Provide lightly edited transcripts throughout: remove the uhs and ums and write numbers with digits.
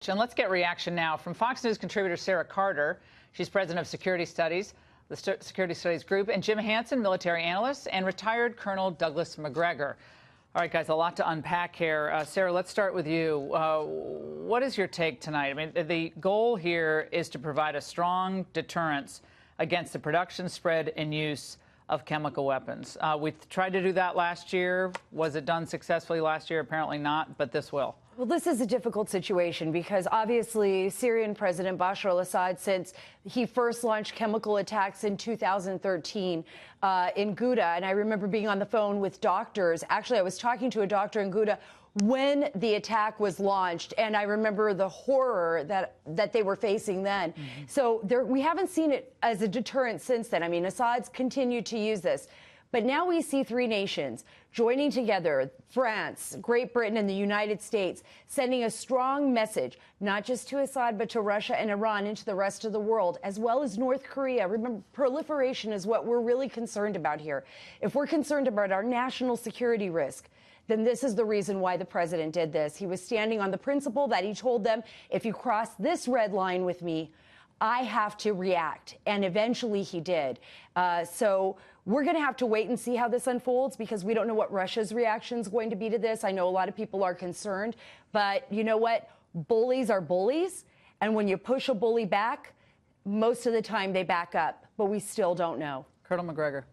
And let's get reaction now from Fox News contributor Sarah Carter. She's president of Security Studies, the Security Studies Group, and Jim Hansen, military analyst, and retired Colonel Douglas Macgregor. All right, guys, a lot to unpack here. Sarah, let's start with you. What is your take tonight? I mean, the goal here is to provide a strong deterrence against the production, spread, and use of chemical weapons. We tried to do that last year. Was it done successfully last year? Apparently not, but this will. Well, this is a difficult situation because obviously Syrian President Bashar al-Assad, since he first launched chemical attacks in 2013 in Ghouta, and I remember being on the phone with doctors. Actually, I was talking to a doctor in Ghouta when the attack was launched, and I remember the horror that they were facing then. So we haven't seen it as a deterrent since then. I mean, Assad's continued to use this. But now we see three nations joining together, France, Great Britain, and the United States, sending a strong message, not just to Assad, but to Russia and Iran, into the rest of the world, as well as North Korea. Remember, proliferation is what we're really concerned about here. If we're concerned about our national security risk, then this is the reason why the president did this. He was standing on the principle that he told them, if you cross this red line with me, I have to react. And eventually he did. So we're going to have to wait and see how this unfolds because we don't know what Russia's reaction is going to be to this. I know a lot of people are concerned, but you know what? Bullies are bullies. And when you push a bully back, most of the time they back up, but we still don't know. Colonel Macgregor.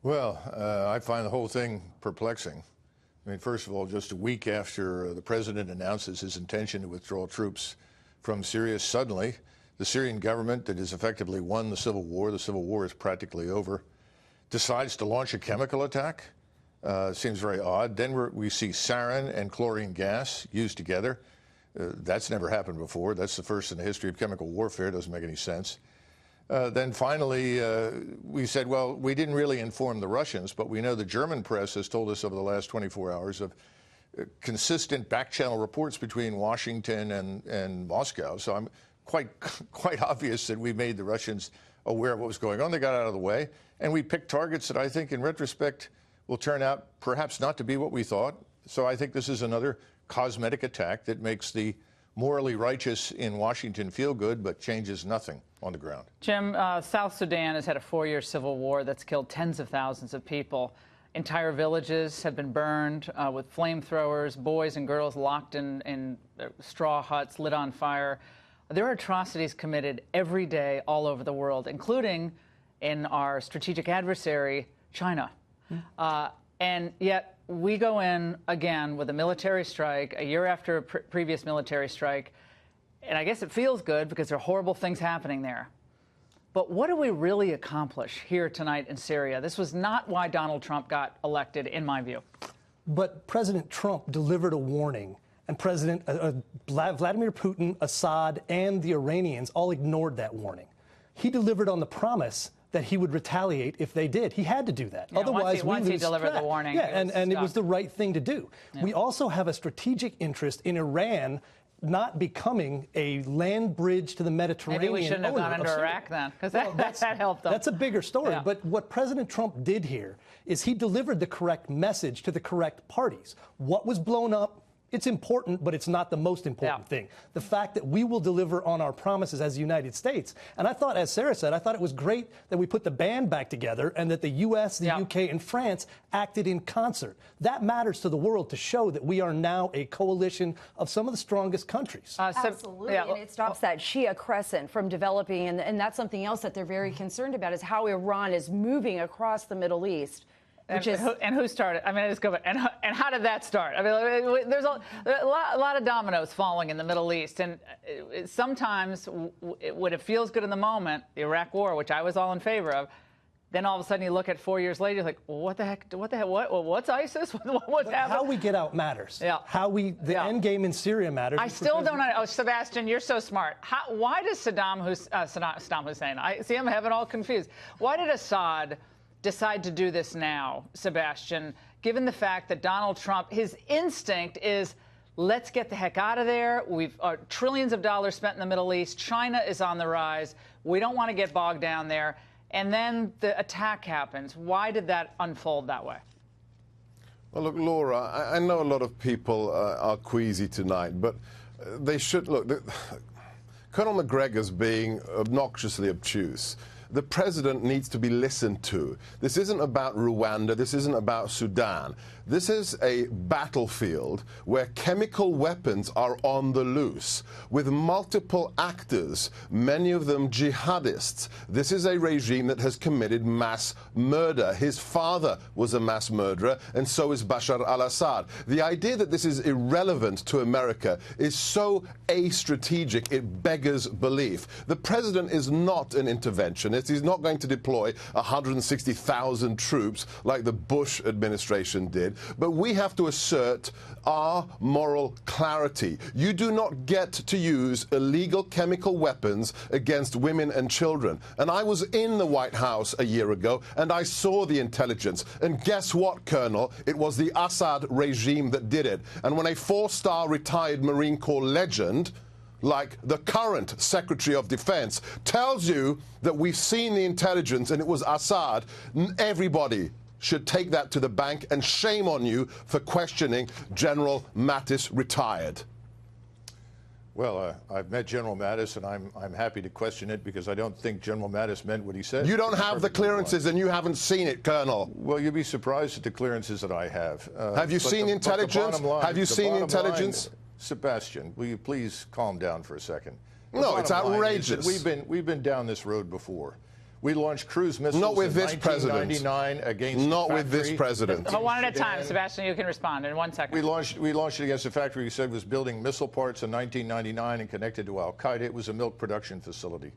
Well, I find the whole thing perplexing. I mean, first of all, just a week after the president announces his intention to withdraw troops from Syria, suddenly the Syrian government that has effectively won the civil war is practically over, decides to launch a chemical attack. Seems very odd. Then we see sarin and chlorine gas used together. That's never happened before. That's the first in the history of chemical warfare. Doesn't make any sense. Then finally, we said, well, we didn't really inform the Russians, but we know the German press has told us over the last 24 hours of consistent back-channel reports between Washington and Moscow. So I'm quite obvious that we made the Russians aware of what was going on. They got out of the way, and we picked targets that I think, in retrospect, will turn out perhaps not to be what we thought. So I think this is another cosmetic attack that makes the morally righteous in Washington feel good, but changes nothing on the ground. Jim, South Sudan has had a 4-year civil war that's killed tens of thousands of people. Entire villages have been burned with flamethrowers, boys and girls locked in straw huts, lit on fire. There are atrocities committed every day all over the world, including in our strategic adversary, China. And yet we go in again with a military strike, a year after a previous military strike. And I guess it feels good because there are horrible things happening there. But what do we really accomplish here tonight in Syria? This was not why Donald Trump got elected, in my view. But President Trump delivered a warning, and President Vladimir Putin, Assad, and the Iranians all ignored that warning. He delivered on the promise that he would retaliate if they did. He had to do that. Yeah, Otherwise, once he delivered the warning. Yeah, and it was the right thing to do. Yeah. We also have a strategic interest in Iran not becoming a land bridge to the Mediterranean. Maybe we shouldn't have gone into Iraq then, because that helped them. That's a bigger story. Yeah. But what President Trump did here is he delivered the correct message to the correct parties. What was blown up, it's important, but it's not the most important thing. The fact that we will deliver on our promises as the United States. And I thought, as Sarah said, I thought it was great that we put the band back together and that the U.S., the UK, and France acted in concert. That matters to the world to show that we are now a coalition of some of the strongest countries. Absolutely. And it stops that Shia crescent from developing. And that's something else that they're very concerned about, is how Iran is moving across the Middle East. And who started? I mean, I just go back. And how did that start? I mean, there's a lot of dominoes falling in the Middle East, and sometimes when it feels good in the moment, the Iraq War, which I was all in favor of, then all of a sudden you look at 4 years later, you're like, well, what the heck? What's ISIS? What's happening? How we get out matters. Yeah. The end game in Syria matters. I still don't know. Oh, Sebastian, you're so smart. Why does Saddam Hussein? I see I'm having all confused. Why did Assad decide to do this now, Sebastian, given the fact that Donald Trump, his instinct is, let's get the heck out of there. We've trillions of dollars spent in the Middle East. China is on the rise. We don't want to get bogged down there. And then the attack happens. Why did that unfold that way? Well, look, Laura, I know a lot of people are queasy tonight, but they should look. Colonel McGregor's being obnoxiously obtuse. The president needs to be listened to. This isn't about Rwanda. This isn't about Sudan. This is a battlefield where chemical weapons are on the loose with multiple actors, many of them jihadists. This is a regime that has committed mass murder. His father was a mass murderer, and so is Bashar al-Assad. The idea that this is irrelevant to America is so astrategic, it beggars belief. The president is not an interventionist. He's not going to deploy 160,000 troops like the Bush administration did. But we have to assert our moral clarity. You do not get to use illegal chemical weapons against women and children. And I was in the White House a year ago, and I saw the intelligence. And guess what, Colonel? It was the Assad regime that did it. And when a four-star retired Marine Corps legend like the current Secretary of Defense tells you that we've seen the intelligence and it was Assad, everybody should take that to the bank, and shame on you for questioning General Mattis, retired. Well, I've met General Mattis, and I'm happy to question it because I don't think General Mattis meant what he said. You don't have the clearances, and you haven't seen it, Colonel. Well, you'd be surprised at the clearances that I have. Have you seen intelligence? Have you seen intelligence? Sebastian, will you please calm down for a second? No, it's outrageous. We've been down this road before. We launched cruise missiles not with in this 1999 against not with this president. But one at a time, Sebastian. You can respond in 1 second. We launched it against a factory we said was building missile parts in 1999 and connected to al-Qaeda. It was a milk production facility.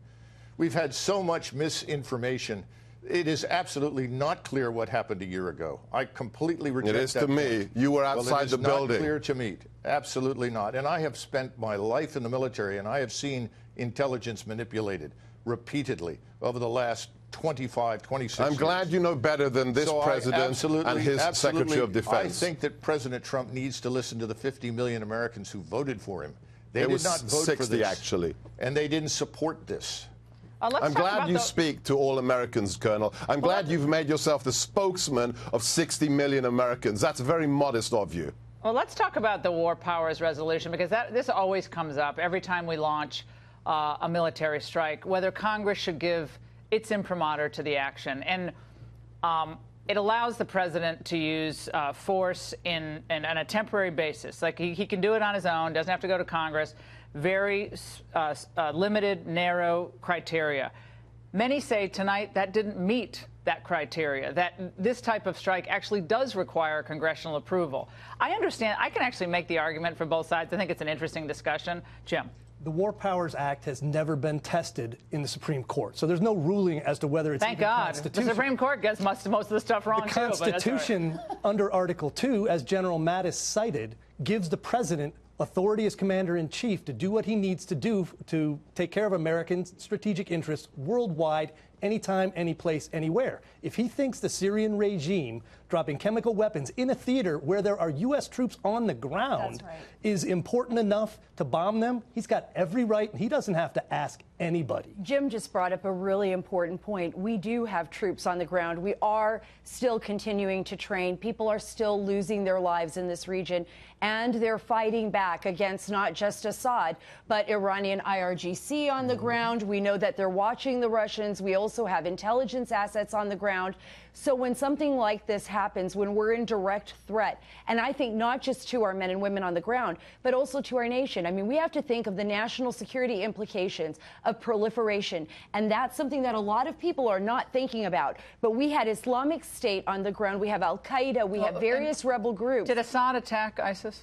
We've had so much misinformation. It is absolutely not clear what happened a year ago. I completely reject that. It is to me. You were outside the building. It is not clear to me. Absolutely not. And I have spent my life in the military, and I have seen intelligence manipulated repeatedly over the last 26 years. I'm glad you know better than this president and his Secretary of Defense. I think that President Trump needs to listen to the 50 million Americans who voted for him. They did not vote 60, for this, actually. And they didn't support this. I'm glad you speak to all Americans, Colonel. I'm glad you've made yourself the spokesman of 60 million Americans. That's very modest of you. Well, let's talk about the War Powers Resolution, because this always comes up every time we launch a military strike, whether Congress should give its imprimatur to the action. And it allows the president to use force on a temporary basis. Like he can do it on his own, doesn't have to go to Congress. Very limited, narrow criteria. Many say tonight that didn't meet that criteria, that this type of strike actually does require congressional approval. I understand. I can actually make the argument for both sides. I think it's an interesting discussion. Jim. The War Powers Act has never been tested in the Supreme Court, so there's no ruling as to whether it's Thank God. constitutional. The Supreme Court gets most of the stuff wrong, too. The Constitution, right. under Article 2, as General Mattis cited, gives the president authority as commander-in-chief to do what he needs to do to take care of American strategic interests worldwide, anytime, any place, anywhere. If he thinks the Syrian regime dropping chemical weapons in a theater where there are U.S. troops on the ground is important enough to bomb them, he's got every right, and he doesn't have to ask anybody. Jim just brought up a really important point. We do have troops on the ground. We are still continuing to train. People are still losing their lives in this region, and they're fighting back against not just Assad, but Iranian IRGC on the ground. We know that they're watching the Russians. We also have intelligence assets on the ground. So when something like this happens, when we're in direct threat, and I think not just to our men and women on the ground, but also to our nation. I mean, we have to think of the national security implications of proliferation, and that's something that a lot of people are not thinking about. But we had Islamic State on the ground. We have al-Qaeda. We have various rebel groups. Did Assad attack ISIS?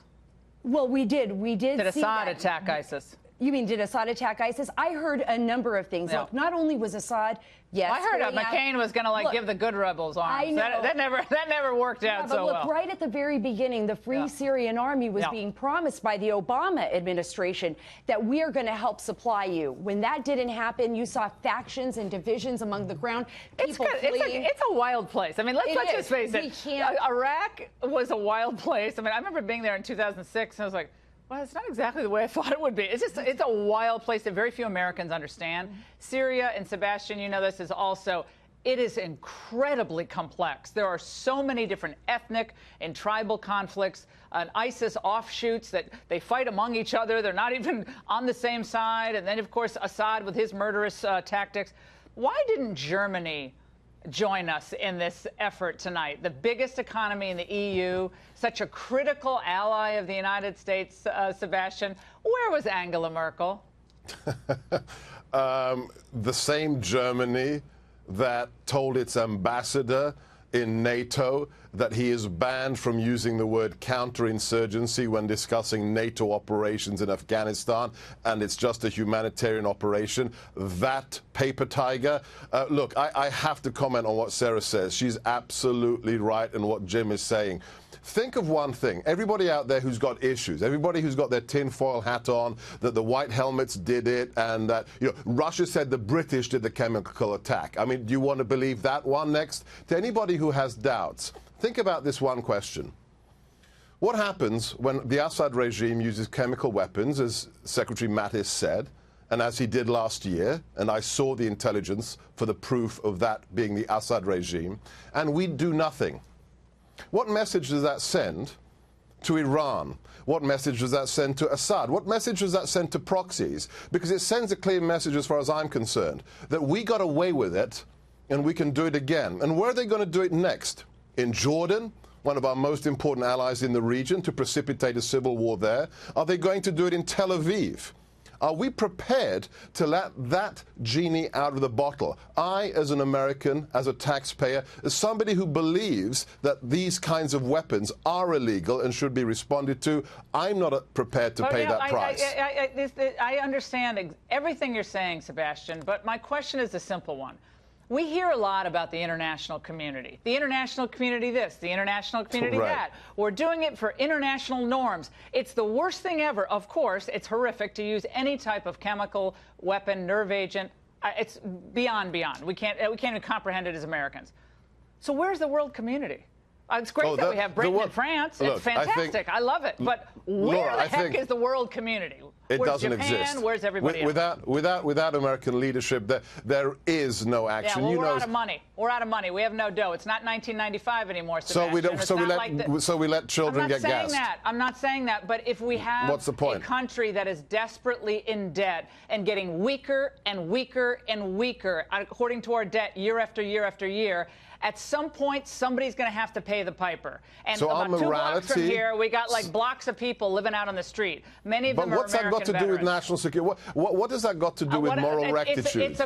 Well, we did. Did Assad attack ISIS? You mean, did Assad attack ISIS? I heard a number of things. No. Look, not only was Assad, yes, I heard McCain was going to give the good rebels arms. I know. That never worked out so well. But look, right at the very beginning, the Free Syrian Army was being promised by the Obama administration that we are going to help supply you. When that didn't happen, you saw factions and divisions among the ground. People fleeing. It's a wild place. I mean, let's just face it. Iraq was a wild place. I mean, I remember being there in 2006, and I was like, well, it's not exactly the way I thought it would be. It's a wild place that very few Americans understand. Syria, and Sebastian, you know this, is also It is incredibly complex. There are so many different ethnic and tribal conflicts, and ISIS offshoots that they fight among each other. They're not even on the same side. And then, of course, Assad with his murderous tactics. Why didn't Germany join us in this effort tonight? The biggest economy in the EU, such a critical ally of the United States, Sebastian. Where was Angela Merkel? The same Germany that told its ambassador in NATO that he is banned from using the word counterinsurgency when discussing NATO operations in Afghanistan, and it's just a humanitarian operation. That paper tiger. Look, I have to comment on what Sarah says. She's absolutely right in what Jim is saying. Think of one thing. Everybody out there who's got issues, everybody who's got their tinfoil hat on, that the white helmets did it, and that Russia said the British did the chemical attack. I mean, do you want to believe that one next? To anybody who has doubts, think about this one question. What happens when the Assad regime uses chemical weapons, as Secretary Mattis said, and as he did last year, and I saw the intelligence for the proof of that being the Assad regime, and we do nothing? What message does that send to Iran? What message does that send to Assad? What message does that send to proxies? Because it sends a clear message, as far as I'm concerned, that we got away with it and we can do it again. And where are they going to do it next? In Jordan, one of our most important allies in the region, to precipitate a civil war there? Are they going to do it in Tel Aviv? Are we prepared to let that genie out of the bottle? I, as an American, as a taxpayer, as somebody who believes that these kinds of weapons are illegal and should be responded to, I'm not prepared to pay that price. I understand everything you're saying, Sebastian, but my question is a simple one. We hear a lot about the international community. The international community this, the international community that. We're doing it for international norms. It's the worst thing ever. Of course, it's horrific to use any type of chemical weapon, nerve agent. It's beyond. We can't even comprehend it as Americans. So where's the world community? It's great that we have Britain and France. It's fantastic. I love it. But where the heck is the world community? It Where's doesn't Japan? exist. Where's everybody else? Without American leadership, there is no action. Yeah, well, we're out of money. We're out of money. We have no dough. It's not 1995 anymore, Sebastian. So we let children get gassed. I'm not saying that. But if we have a country that is desperately in debt and getting weaker and weaker and weaker, according to our debt year after year after year, at some point, somebody's going to have to pay the piper. And so about 2 blocks from here, we got like blocks of people living out on the street. Many of them are American veterans. But what's that got to do with national security? What does that got to do with moral rectitude?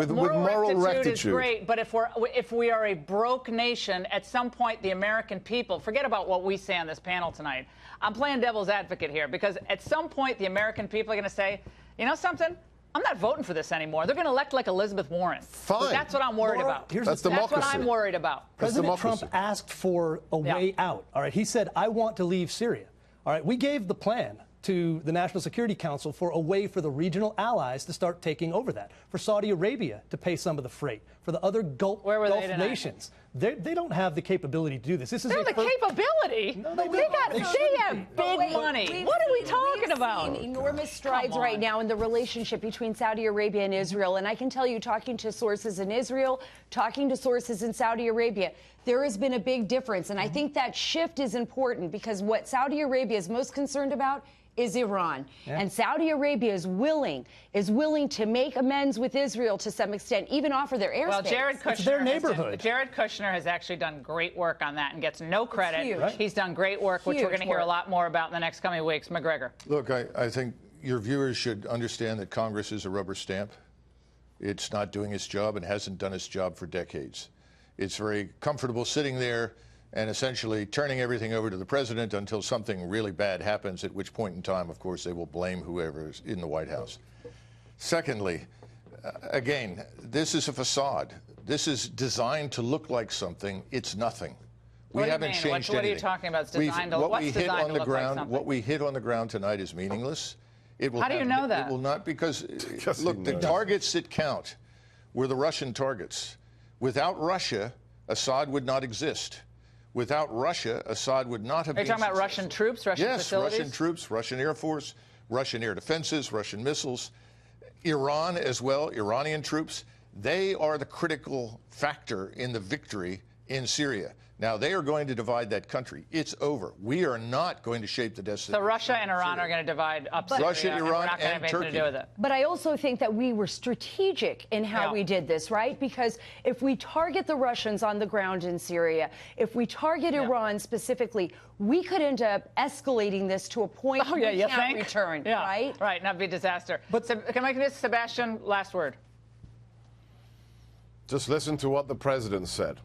Moral rectitude is great, but if we are a broke nation, at some point, the American people, forget about what we say on this panel tonight. I'm playing devil's advocate here, because at some point, the American people are going to say, you know something? I'm not voting for this anymore. They're going to elect like Elizabeth Warren. Fine. That's what I'm worried about. That's democracy. That's what I'm worried about. President Trump asked for a way out. All right. He said, I want to leave Syria. All right. We gave the plan to the National Security Council for a way for the regional allies to start taking over that, for Saudi Arabia to pay some of the freight, for the other Gulf nations. They don't have the capability to do this. This is the capability. No, they have big money. What are we talking about? Enormous strides right now in the relationship between Saudi Arabia and Israel. And I can tell you, talking to sources in Israel, talking to sources in Saudi Arabia, there has been a big difference. And I think that shift is important, because what Saudi Arabia is most concerned about is Iran. And Saudi Arabia is willing to make amends with Israel to some extent, even offer their airspace. Well, Jared Kushner, it's their neighborhood. Jared Kushner has actually done great work on that and gets no credit. Huge. He's done great work, which we're going to hear a lot more about in the next coming weeks. McGregor. Look, I think your viewers should understand that Congress is a rubber stamp. It's not doing its job and hasn't done its job for decades. It's very comfortable sitting there and essentially turning everything over to the president until something really bad happens, at which point in time, of course, they will blame whoever is in the White House. Secondly, again, this is a facade. This is designed to look like something. It's nothing. We haven't changed anything. What are you talking about? It's designed to look like something. What we hit on the ground tonight is meaningless. How do you know that? It will not, because look, the targets that count were the Russian targets. Without Russia, Assad would not exist. Without Russia, Assad would not have been successful. Are you talking about Russian troops, Russian facilities? Yes, Russian troops, Russian Air Force, Russian air defenses, Russian missiles, Iran as well, Iranian troops. They are the critical factor in the victory in Syria. Now, they are going to divide that country. It's over. We are not going to shape the destiny. So Russia and Iran are going to divide up Syria. Russia, Iran, and we're not going to have anything Turkey. to do with it. But I also think that we were strategic in how we did this, right? Because if we target the Russians on the ground in Syria, if we target Iran specifically, we could end up escalating this to a point where we can't return, right? Right, not be a disaster. But can I get Sebastian, last word? Just listen to what the president said.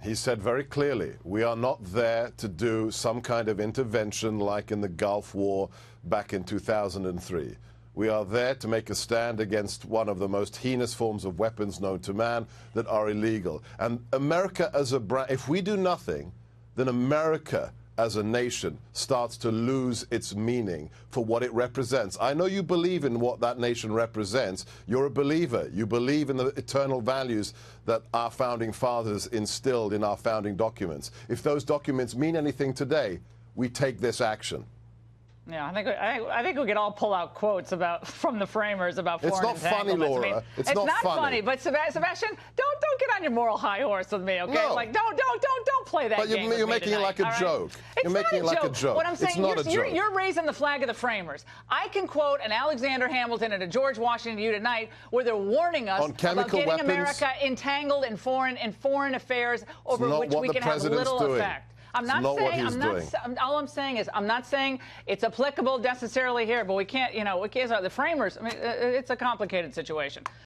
He said very clearly, we are not there to do some kind of intervention like in the Gulf War back in 2003. We are there to make a stand against one of the most heinous forms of weapons known to man that are illegal. And America as a brand, if we do nothing, then America as a nation starts to lose its meaning for what it represents. I know you believe in what that nation represents. You're a believer. You believe in the eternal values that our founding fathers instilled in our founding documents. If those documents mean anything today, we take this action. Yeah, I think we could all pull out quotes from the framers about foreign entanglements. It's not funny, Laura. I mean, it's not funny. But Sebastian, don't get on your moral high horse with me, okay? No. Like, don't play that game. But you're making it like a joke. You're making it like a joke. What I'm saying, it's you're raising the flag of the framers. I can quote an Alexander Hamilton and a George Washington to you tonight, where they're warning us about getting America entangled in foreign affairs over which we can have little effect. I'm not saying, all I'm saying is, I'm not saying it's applicable necessarily here, but we can't, the framers, I mean, it's a complicated situation.